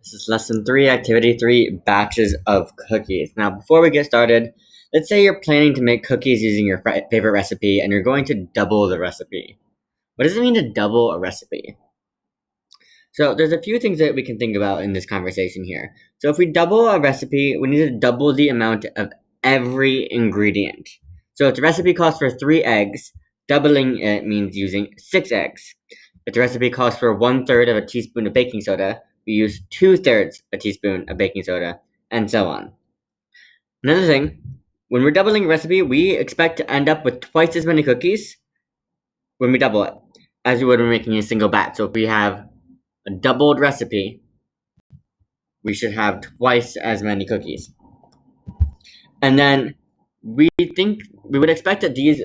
This is lesson 3, activity 3, batches of cookies. Now, before we get started, let's say you're planning to make cookies using your favorite recipe and you're going to double the recipe. What does it mean to double a recipe? So there's a few things that we can think about in this conversation here. So if we double a recipe, we need to double the amount of every ingredient. So if the recipe calls for 3 eggs, doubling it means using 6 eggs. If the recipe calls for 1/3 of a teaspoon of baking soda, we use 2/3 a teaspoon of baking soda, and so on. Another thing, when we're doubling a recipe, we expect to end up with twice as many cookies when we double it, as we would when making a single batch. So if we have a doubled recipe, we should have twice as many cookies. And then we would expect that these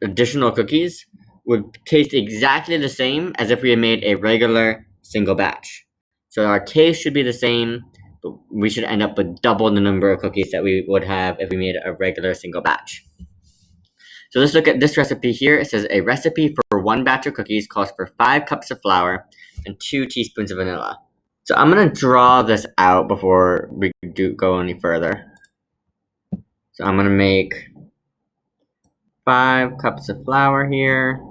additional cookies, would taste exactly the same as if we had made a regular single batch. So our taste should be the same, but we should end up with double the number of cookies that we would have if we made a regular single batch. So let's look at this recipe here. It says a recipe for 1 batch of cookies calls for 5 cups of flour and 2 teaspoons of vanilla. So I'm going to draw this out before we go any further. So I'm going to make 5 cups of flour here.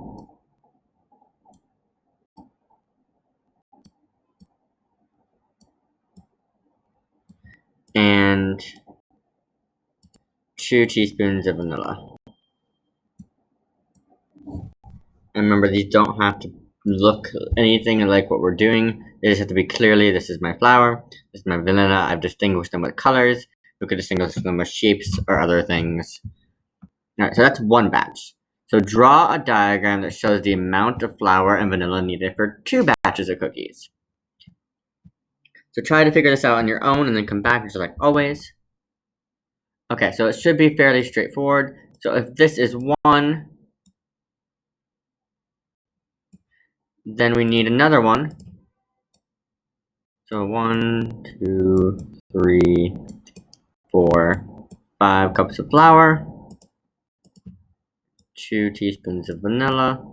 And 2 teaspoons of vanilla. And remember, these don't have to look anything like what we're doing. They just have to be clearly, this is my flour, this is my vanilla. I've distinguished them with colors. We could distinguish them with shapes or other things. Alright, so that's 1 batch. So draw a diagram that shows the amount of flour and vanilla needed for 2 batches of cookies. So try to figure this out on your own and then come back just like always. Okay, so it should be fairly straightforward. So if this is 1, then we need another one. So 1, 2, 3, 4, 5 cups of flour, 2 teaspoons of vanilla,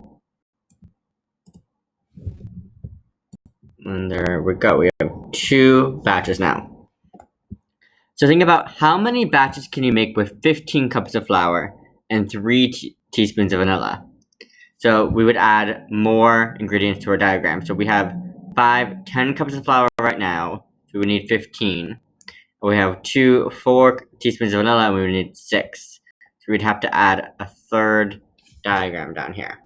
and there we go. We have 2 batches now. So think about how many batches can you make with 15 cups of flour and 3 teaspoons of vanilla. So we would add more ingredients to our diagram. So we have 10 cups of flour right now, so we need 15. We have 4 teaspoons of vanilla, and we would need 6. So we'd have to add a third diagram down here.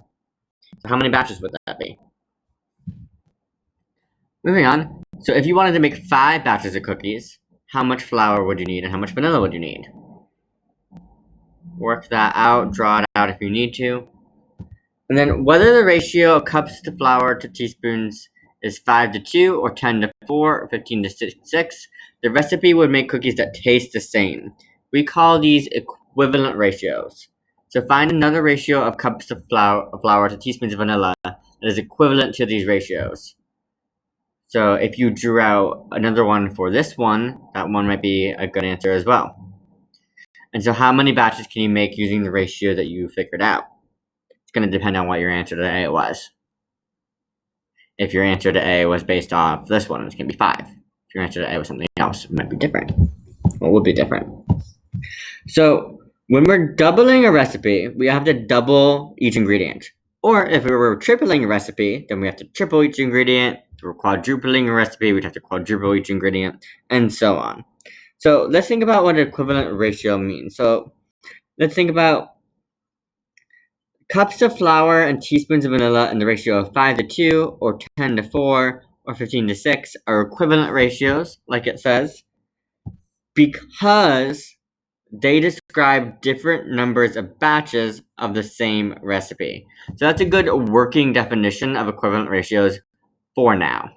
So how many batches would that be? Moving on. So if you wanted to make 5 batches of cookies, how much flour would you need and how much vanilla would you need? Work that out, draw it out if you need to. And then whether the ratio of cups to flour to teaspoons is 5:2 or 10:4 or 15:6, the recipe would make cookies that taste the same. We call these equivalent ratios. So find another ratio of cups of flour to teaspoons of vanilla that is equivalent to these ratios. So if you drew out another one for this one, that one might be a good answer as well. And so how many batches can you make using the ratio that you figured out? It's going to depend on what your answer to A was. If your answer to A was based off this one, it's going to be 5. If your answer to A was something else, it might be different. Well, it would be different. So when we're doubling a recipe, we have to double each ingredient. Or if we were tripling a recipe, then we have to triple each ingredient. If we're quadrupling a recipe, we'd have to quadruple each ingredient, and so on. So let's think about what equivalent ratio means. So let's think about cups of flour and teaspoons of vanilla in the ratio of 5:2 or 10:4 or 15:6 are equivalent ratios, like it says, because they describe different numbers of batches of the same recipe. So that's a good working definition of equivalent ratios for now.